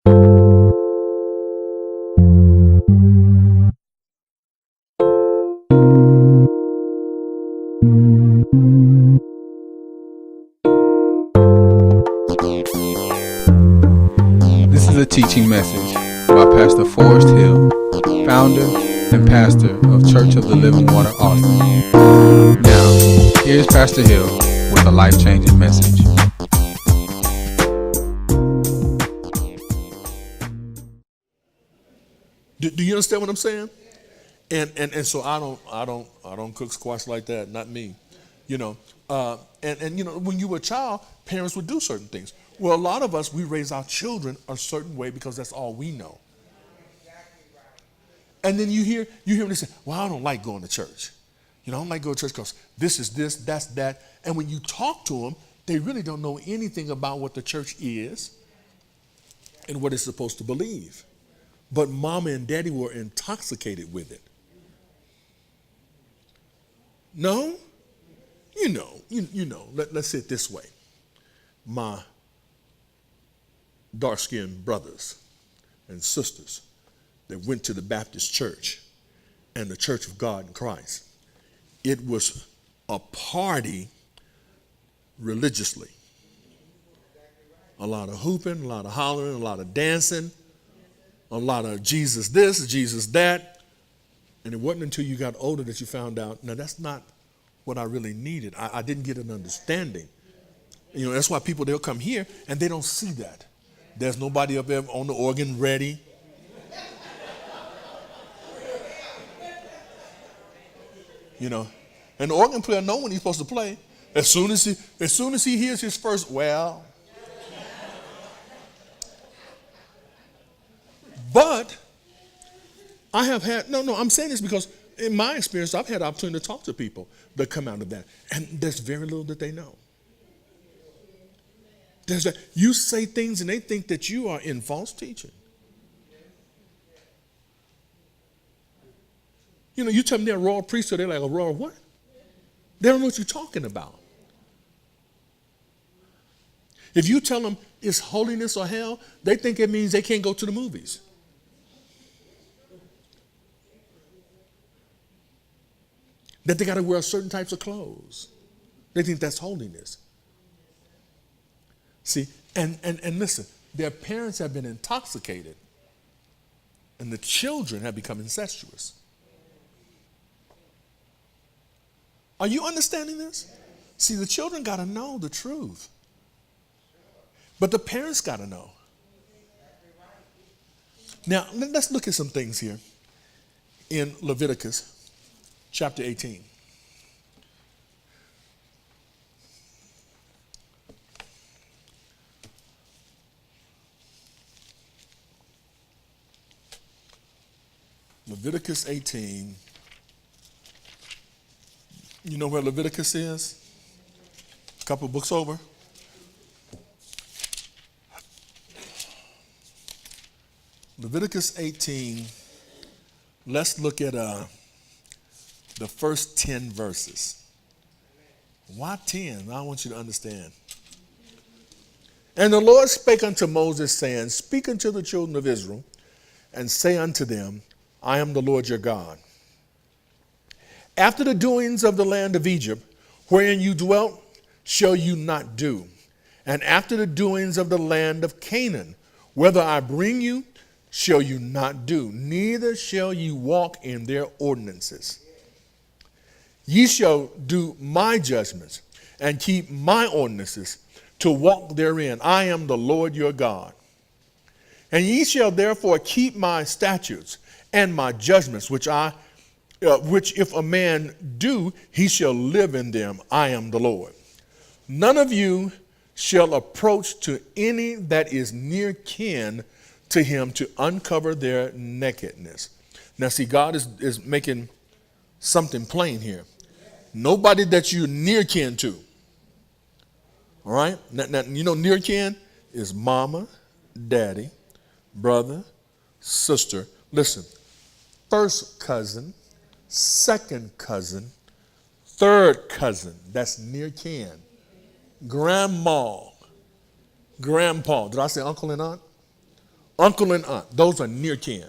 This is a teaching message by Pastor Forrest Hill, founder and pastor of Church of the Living Water, Austin. Now, here's Pastor Hill with a life-changing message. Do you understand what I'm saying? And so I don't cook squash like that, not me. When you were a child, parents would do certain things. Well, a lot of us, we raise our children a certain way because that's all we know. And then you hear them, they say, well, I don't like going to church. I don't like going to church because this is this, that's that. And when you talk to them, they really don't know anything about what the church is and what it's supposed to believe. But mama and daddy were intoxicated with it. No? You know. Let's say it this way. My dark-skinned brothers and sisters that went to the Baptist church and the Church of God in Christ, it was a party religiously. A lot of hooping, a lot of hollering, a lot of dancing, a lot of Jesus this, Jesus that. And it wasn't until you got older that you found out, now that's not what I really needed. I didn't get an understanding. That's why people, they'll come here and they don't see that. There's nobody up there on the organ ready. And the organ player knows when he's supposed to play. As soon as he hears his first, well. But I have had, I'm saying this because in my experience, I've had the opportunity to talk to people that come out of that. And there's very little that they know. You say things and they think that you are in false teaching. You tell them they're a royal priesthood, they're like, a royal what? They don't know what you're talking about. If you tell them it's holiness or hell, they think it means they can't go to the movies. That they got to wear certain types of clothes. They think that's holiness. See, and listen, their parents have been intoxicated, and the children have become incestuous. Are you understanding this? See, the children got to know the truth, but the parents got to know. Now, let's look at some things here in Leviticus chapter 18. Leviticus 18. You know where Leviticus is? A couple books over. Leviticus 18. Let's look at the first 10 verses. Why 10? I want you to understand. And the Lord spake unto Moses, saying, Speak unto the children of Israel, and say unto them, I am the Lord your God. After the doings of the land of Egypt, wherein you dwelt, shall you not do. And after the doings of the land of Canaan, whither I bring you, shall you not do. Neither shall you walk in their ordinances. Ye shall do my judgments, and keep my ordinances, to walk therein. I am the Lord your God. And ye shall therefore keep my statutes and my judgments, which if a man do, he shall live in them. I am the Lord. None of you shall approach to any that is near kin to him to uncover their nakedness. Now see, God is making something plain here. Nobody that you're near kin to. All right? Now near kin is mama, daddy, brother, sister. Listen, first cousin, second cousin, third cousin. That's near kin. Grandma, grandpa. Did I say uncle and aunt? Uncle and aunt, those are near kin.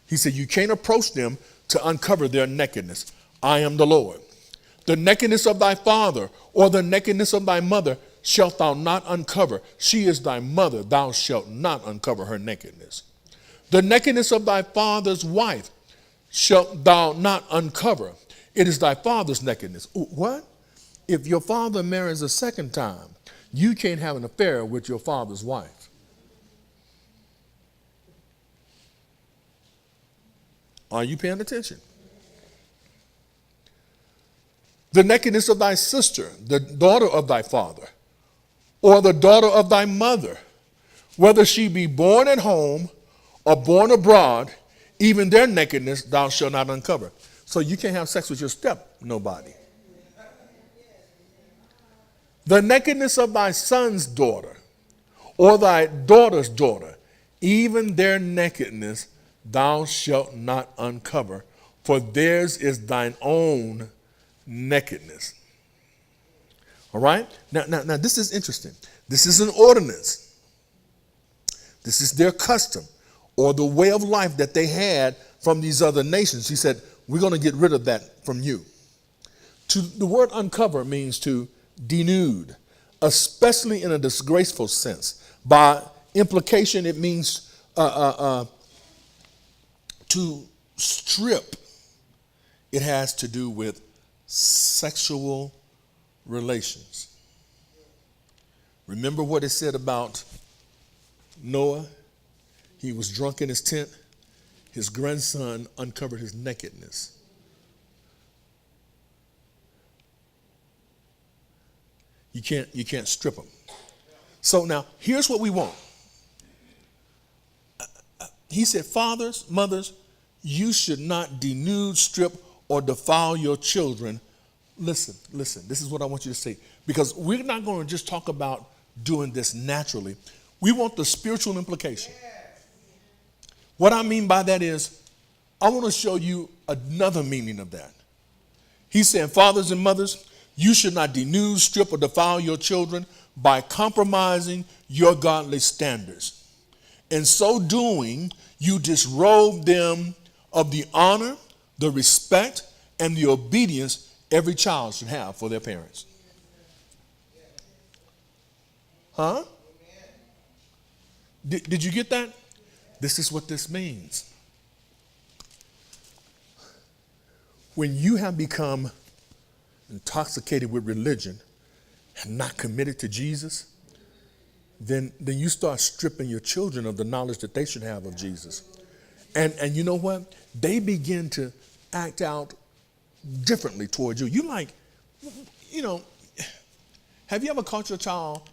He said, you can't approach them to uncover their nakedness. I am the Lord. The nakedness of thy father or the nakedness of thy mother shalt thou not uncover. She is thy mother. Thou shalt not uncover her nakedness. The nakedness of thy father's wife shalt thou not uncover. It is thy father's nakedness. Ooh, what? If your father marries a second time, you can't have an affair with your father's wife. Are you paying attention? The nakedness of thy sister, the daughter of thy father, or the daughter of thy mother, whether she be born at home or born abroad, even their nakedness thou shalt not uncover. So you can't have sex with your nobody. The nakedness of thy son's daughter, or thy daughter's daughter, even their nakedness thou shalt not uncover, for theirs is thine own nakedness. All right? Now, this is interesting. This is an ordinance. This is their custom or the way of life that they had from these other nations. He said, we're going to get rid of that from you. The word uncover means to denude, especially in a disgraceful sense. By implication, it means to strip. It has to do with sexual relations. Remember what it said about Noah? He was drunk in his tent. His grandson uncovered his nakedness. You can't strip him. So now, here's what we want. He said, fathers, mothers, you should not denude, strip, or defile your children. Listen, this is what I want you to say. Because we're not going to just talk about doing this naturally. We want the spiritual implication. What I mean by that is, I want to show you another meaning of that. He said, fathers and mothers, you should not denude, strip, or defile your children by compromising your godly standards. In so doing, you disrobe them of the honor, the respect, and the obedience every child should have for their parents. Huh? Did you get that? This is what this means. When you have become intoxicated with religion and not committed to Jesus, then you start stripping your children of the knowledge that they should have of Jesus. And you know what? They begin to act out differently towards you. Have you ever caught your child,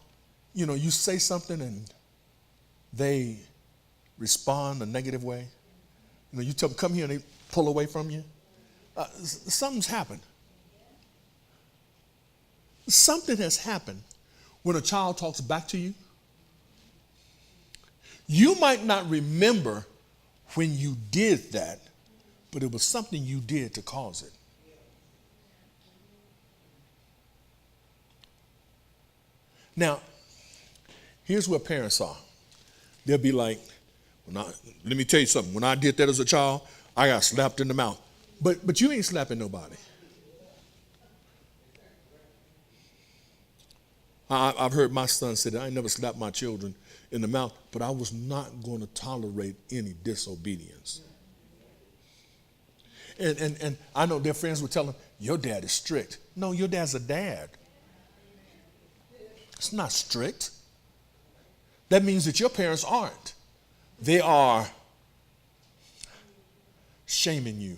you say something and they respond a negative way? You tell them, come here, and they pull away from you. Something's happened. Something has happened when a child talks back to you. You might not remember when you did that, but it was something you did to cause it. Now, here's where parents are. They'll be like, let me tell you something. When I did that as a child, I got slapped in the mouth. But you ain't slapping nobody. I've heard my son say that I never slapped my children in the mouth, but I was not going to tolerate any disobedience. And I know their friends would tell them, your dad is strict. No, your dad's a dad. It's not strict. That means that your parents aren't. They are shaming you,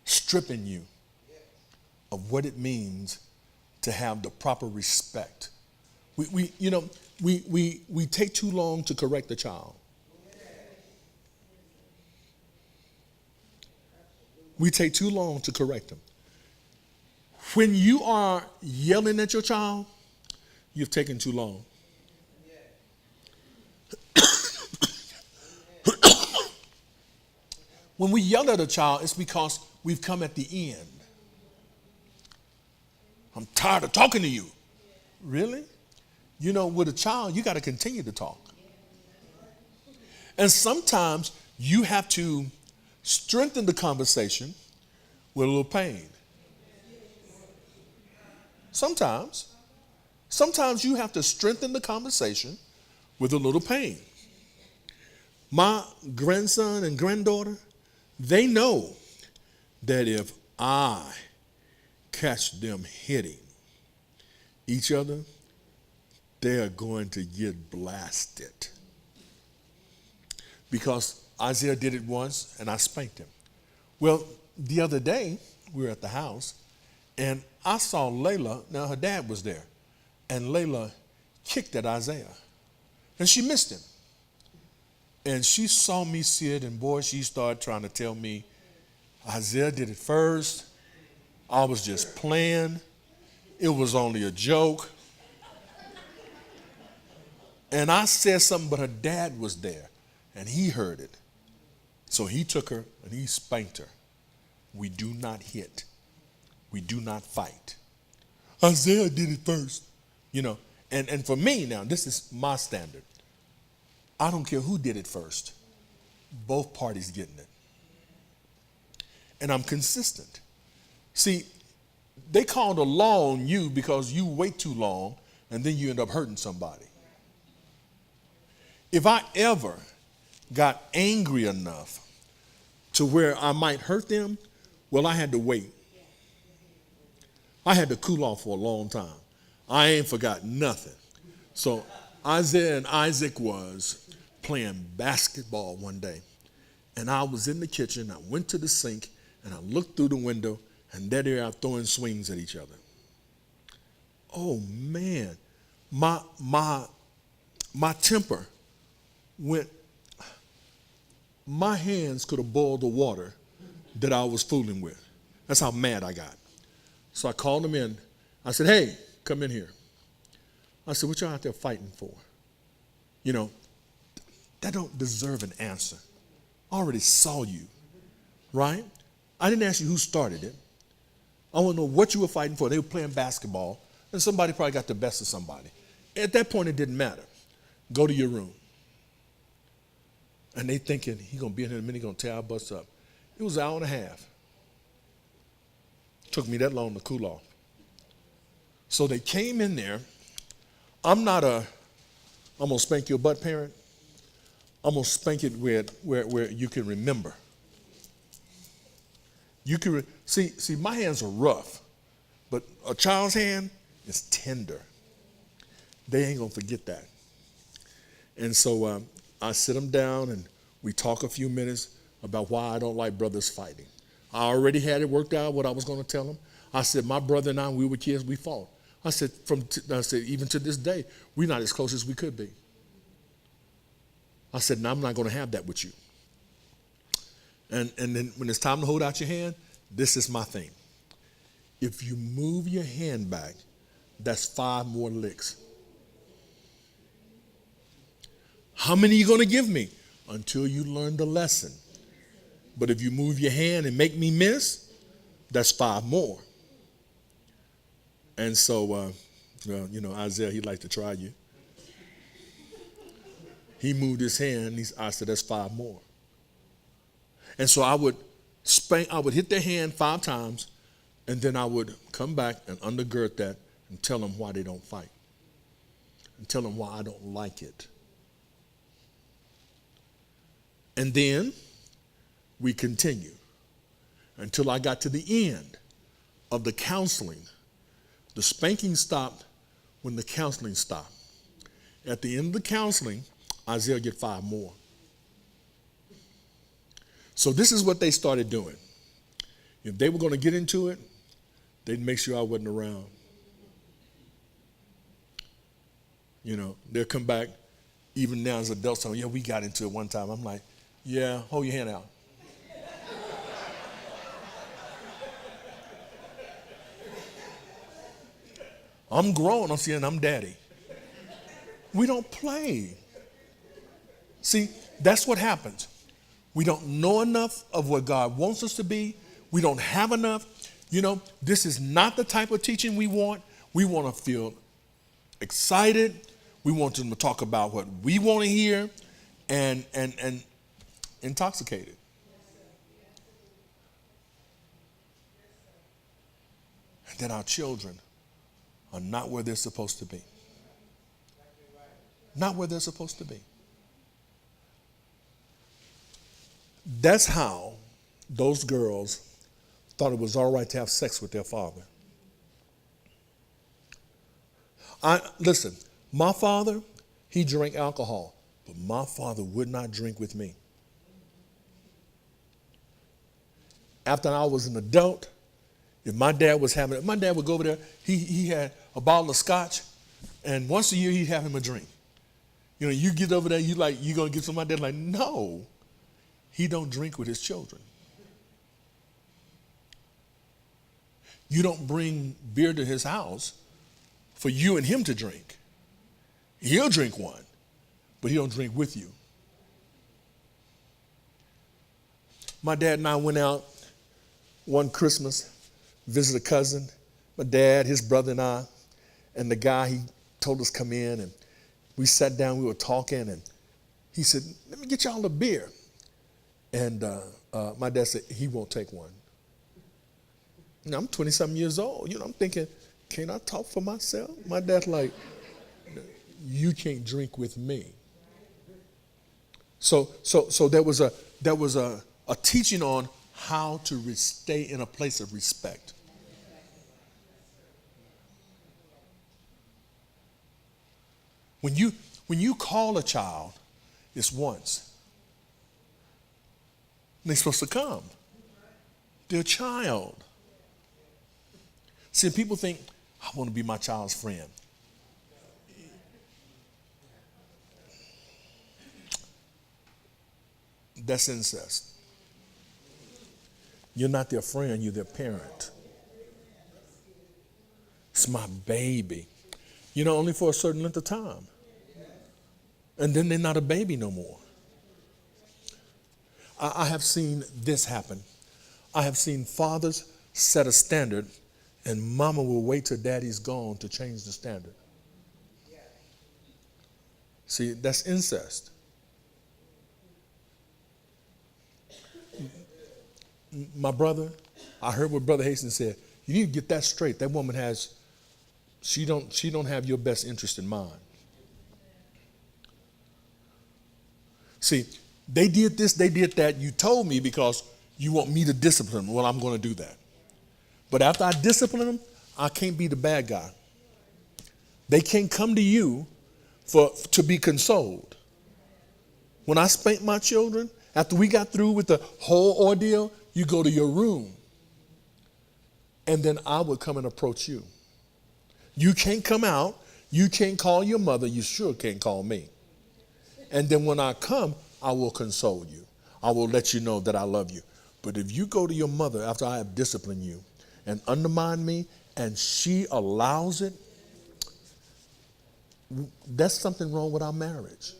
stripping you of what it means to have the proper respect. We take too long to correct the child. We take too long to correct them. When you are yelling at your child, you've taken too long. When we yell at a child, it's because we've come at the end. I'm tired of talking to you. Really? You know, with a child, you got to continue to talk. And sometimes you have to strengthen the conversation with a little pain. Sometimes you have to strengthen the conversation with a little pain. My grandson and granddaughter, they know that if I catch them hitting each other, they are going to get blasted. Because Isaiah did it once and I spanked him. Well, the other day, we were at the house and I saw Layla, now her dad was there, and Layla kicked at Isaiah. And she missed him. And she saw me see it, and boy, she started trying to tell me, Isaiah did it first. I was just playing. It was only a joke. And I said something, but her dad was there, and he heard it. So he took her, and he spanked her. We do not hit. We do not fight. Isaiah did it first. You know, and for me now, this is my standard. I don't care who did it first. Both parties getting it. And I'm consistent. See, they call the law on you because you wait too long and then you end up hurting somebody. If I ever got angry enough to where I might hurt them, well, I had to wait. I had to cool off for a long time. I ain't forgot nothing. So Isaiah and Isaac was playing basketball one day. And I was in the kitchen. I went to the sink and I looked through the window, and there they are throwing swings at each other. Oh man, my temper went. My hands could have boiled the water that I was fooling with. That's how mad I got. So I called them in. I said, hey, come in here. I said, what y'all out there fighting for? You know, that don't deserve an answer. I already saw you, right? I didn't ask you who started it. I want to know what you were fighting for. They were playing basketball, and somebody probably got the best of somebody. At that point, it didn't matter. Go to your room. And they thinking, he's going to be in here in a minute, he's going to tear our butts up. It was an hour and a half. Took me that long to cool off. So they came in there. I'm not I'm going to spank your butt parent. I'm going to spank it where you can remember. You can see, my hands are rough, but a child's hand is tender. They ain't going to forget that. And so I sit them down and we talk a few minutes about why I don't like brothers fighting. I already had it worked out what I was going to tell them. I said, my brother and I, when we were kids, we fought. I said, even to this day, we're not as close as we could be. I said, no, I'm not going to have that with you. And then when it's time to hold out your hand, this is my thing. If you move your hand back, that's 5 more licks. How many are you going to give me? Until you learn the lesson. But if you move your hand and make me miss, that's 5 more. And so, Isaiah, he'd like to try you. He moved his hand, and I said, that's 5 more. And so I would hit their hand 5 times, and then I would come back and undergird that and tell them why they don't fight. And tell them why I don't like it. And then we continue until I got to the end of the counseling. The spanking stopped when the counseling stopped. At the end of the counseling, Isaiah get 5 more. So this is what they started doing. If they were going to get into it, they'd make sure I wasn't around. They'll come back, even now as adults, saying, yeah, we got into it one time. I'm like, yeah, hold your hand out. I'm grown, I'm saying I'm daddy. We don't play. See, that's what happens. We don't know enough of what God wants us to be. We don't have enough. This is not the type of teaching we want. We want to feel excited. We want them to talk about what we want to hear, and intoxicated. And then our children are not where they're supposed to be. Not where they're supposed to be. That's how those girls thought it was all right to have sex with their father. Listen, my father, he drank alcohol, but my father would not drink with me. After I was an adult, if my dad would go over there, he had a bottle of scotch, and once a year he'd have him a drink. You know, you get over there, you gonna give somebody that, like, no, he don't drink with his children. You don't bring beer to his house for you and him to drink. He'll drink one, but he don't drink with you. My dad and I went out one Christmas, visited a cousin, my dad, his brother and I, and the guy, he told us come in, and we sat down, we were talking, and he said, let me get y'all a beer. And my dad said, he won't take one. Now, I'm 20-something years old. You know, I'm thinking, can I talk for myself? My dad's like, you can't drink with me. So there was a teaching on how to stay in a place of respect. When you call a child, it's once. They're supposed to come. They're a child. See, people think, I want to be my child's friend. That's incest. You're not their friend, you're their parent. It's my baby. You know, only for a certain length of time. And then they're not a baby no more. I have seen this happen. I have seen fathers set a standard, and mama will wait till daddy's gone to change the standard. See, that's incest. My brother, I heard what Brother Hastings said. You need to get that straight. That woman she don't have your best interest in mind. See, they did this, they did that. You told me because you want me to discipline them. Well, I'm going to do that. But after I discipline them, I can't be the bad guy. They can't come to you to be consoled. When I spanked my children, after we got through with the whole ordeal, you go to your room. And then I would come and approach you. You can't come out. You can't call your mother. You sure can't call me. And then when I come, I will console you. I will let you know that I love you. But if you go to your mother after I have disciplined you and undermine me and she allows it, that's something wrong with our marriage.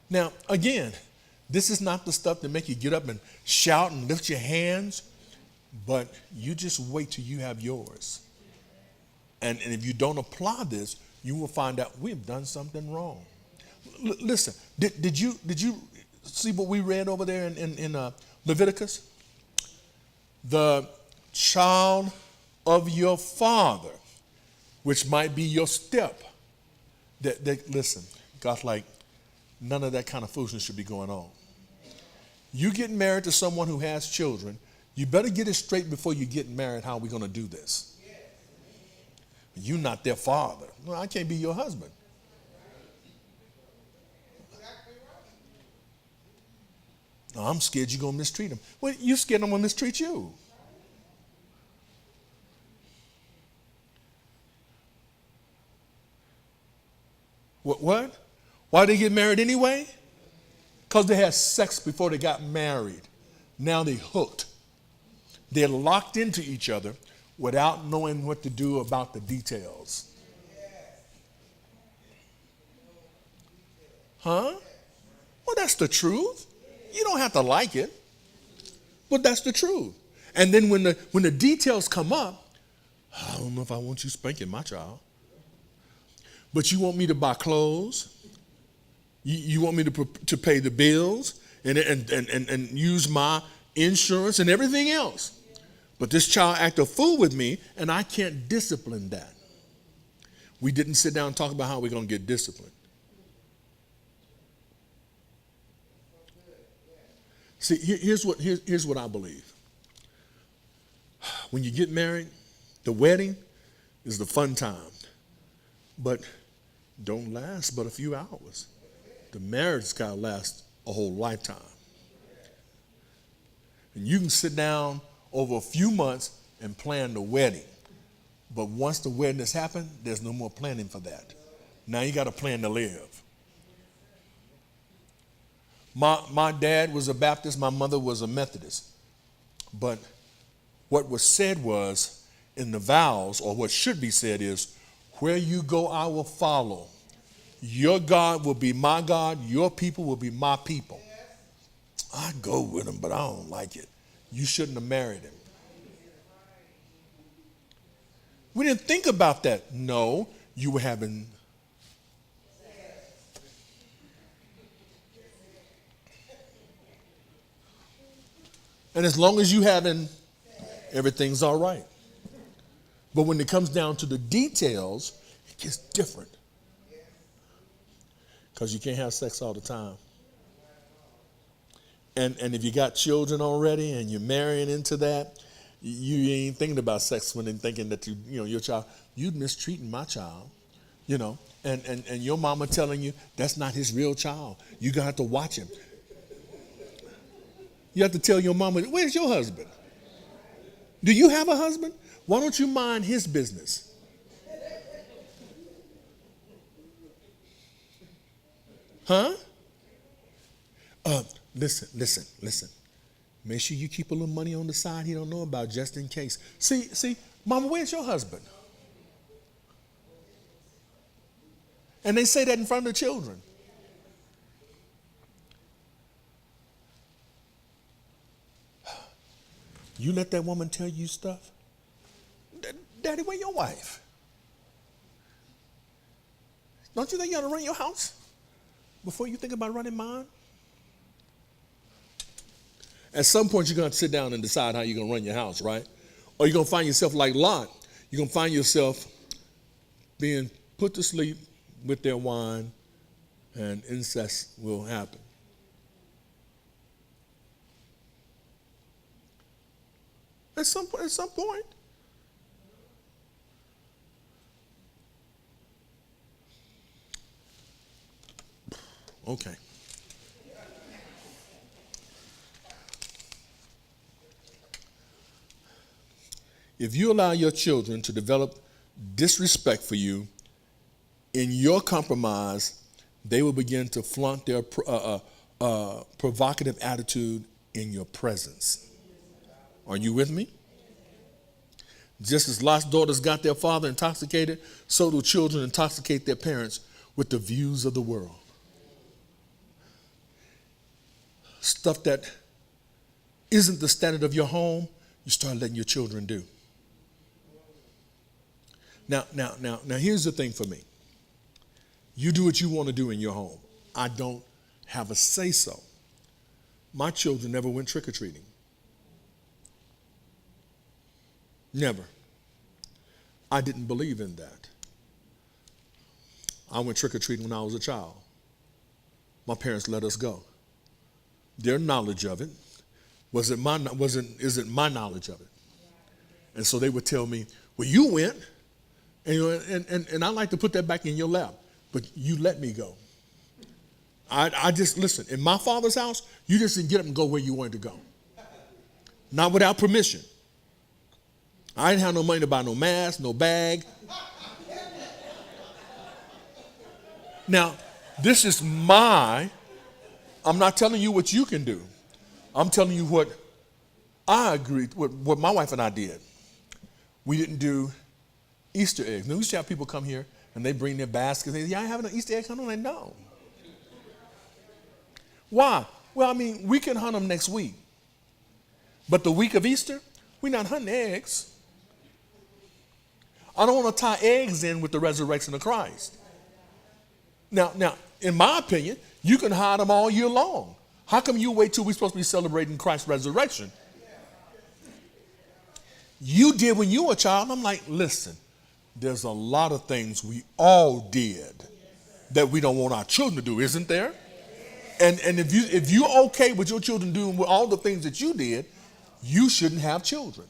Now, again, this is not the stuff that make you get up and shout and lift your hands, but you just wait till you have yours. And if you don't apply this, you will find out we've done something wrong. Listen, did you see what we read over there in Leviticus? The child of your father, which might be your step. Listen, God's like, none of that kind of foolishness should be going on. You get married to someone who has children, you better get it straight before you get married. How are we going to do this? You're not their father. Well, I can't be your husband. No, I'm scared you're going to mistreat him. Well, you're scared I'm going to mistreat you. What? Why did they get married anyway? Because they had sex before they got married. Now they hooked. They're locked into each other without knowing what to do about the details. Huh? Well, that's the truth. You don't have to like it. But that's the truth. And then when the details come up, I don't know if I want you spanking my child. But you want me to buy clothes. You want me to pay the bills and use my insurance and everything else. But this child act a fool with me, and I can't discipline that. We didn't sit down and talk about how we're going to get disciplined. See, here's what I believe. When you get married, the wedding is the fun time, but don't last but a few hours. The marriage got to last a whole lifetime. And you can sit down over a few months and plan the wedding, but once the wedding has happened, there's no more planning for that. Now you got to plan to live. My dad was a Baptist, my mother was a Methodist. But what was said was, in the vows, or what should be said is, where you go, I will follow. Your God will be my God, your people will be my people. I go with him, but I don't like it. You shouldn't have married him. We didn't think about that. No, you were having... And as long as you haven't, everything's all right. But when it comes down to the details, it gets different. Because you can't have sex all the time. And if you got children already and you're marrying into that, you ain't thinking about sex when they're thinking that your child, you're mistreating my child, and your mama telling you that's not his real child. You got to watch him. You have to tell your mama, where's your husband? Do you have a husband? Why don't you mind his business? Huh? Listen. Make sure you keep a little money on the side he don't know about just in case. See, mama, where's your husband? And they say that in front of the children. You let that woman tell you stuff? Daddy, where your wife? Don't you think you ought to run your house before you think about running mine? At some point, you're going to sit down and decide how you're going to run your house, right? Or you're going to find yourself like Lot. You're going to find yourself being put to sleep with their wine, and incest will happen. At some point. Okay. If you allow your children to develop disrespect for you, in your compromise, they will begin to flaunt their provocative attitude in your presence. Are you with me? Just as Lot's daughters got their father intoxicated, so do children intoxicate their parents with the views of the world. Stuff that isn't the standard of your home, you start letting your children do. Now, here's the thing for me. You do what you want to do in your home. I don't have a say-so. My children never went trick-or-treating. Never. I didn't believe in that. I went trick-or-treating when I was a child. My parents let us go. Their knowledge of it isn't my knowledge of it. And so they would tell me, well, you went, and I like to put that back in your lap, but you let me go. I just, listen, in my father's house, you just didn't get up and go where you wanted to go. Not without permission. I didn't have no money to buy no mask, no bag. Now, this is I'm not telling you what you can do. I'm telling you what I agreed, what my wife and I did. We didn't do Easter eggs. Now, we used to have people come here and they bring their baskets. They say, yeah, I having an Easter egg hunt? I'm like, no. Why? Well, I mean, we can hunt them next week. But the week of Easter, we're not hunting eggs. I don't want to tie eggs in with the resurrection of Christ. Now, in my opinion, you can hide them all year long. How come you wait till we're supposed to be celebrating Christ's resurrection? You did when you were a child. I'm like, listen, there's a lot of things we all did that we don't want our children to do, isn't there? And if you're okay with your children doing all the things that you did, you shouldn't have children.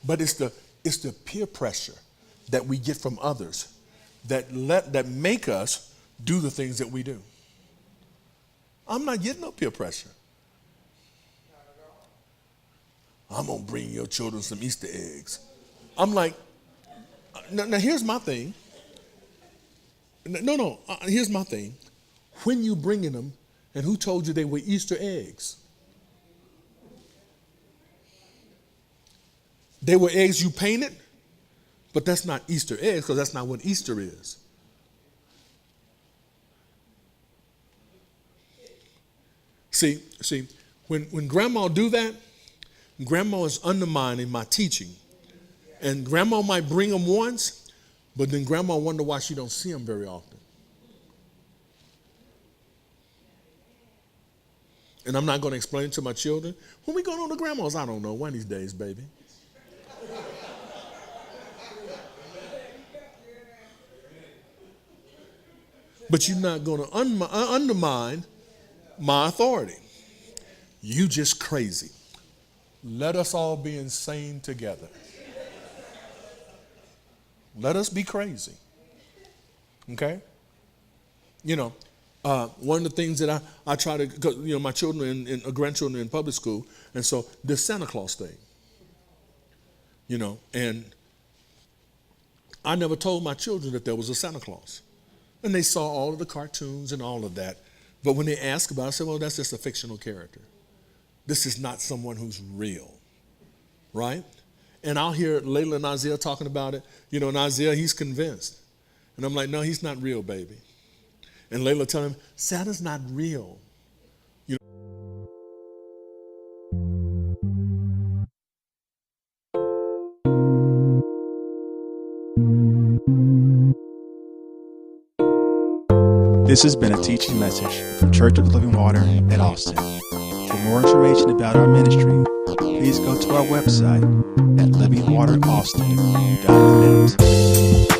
But it's the peer pressure that we get from others that make us do the things that we do. I'm not getting no peer pressure. I'm going to bring your children some Easter eggs. I'm like, now here's my thing. Here's my thing. When you bringing them, and who told you they were Easter eggs? They were eggs you painted, but that's not Easter eggs because that's not what Easter is. See, when grandma do that, grandma is undermining my teaching. And grandma might bring them once, but then grandma wonder why she don't see them very often. And I'm not going to explain it to my children. When we going on to grandma's, I don't know. One of these days, baby. But you're not going to undermine my authority. You just crazy. Let us all be insane together. Let us be crazy. Okay? One of the things that I try to, because my children and grandchildren are in public school, and so this Santa Claus thing, and I never told my children that there was a Santa Claus. And they saw all of the cartoons and all of that. But when they asked about it, I said, well, that's just a fictional character. This is not someone who's real, right? And I'll hear Layla and Isaiah talking about it. And Isaiah, he's convinced. And I'm like, no, he's not real, baby. And Layla telling him, Santa's not real. This has been a teaching message from Church of the Living Water at Austin. For more information about our ministry, please go to our website at livingwateraustin.net.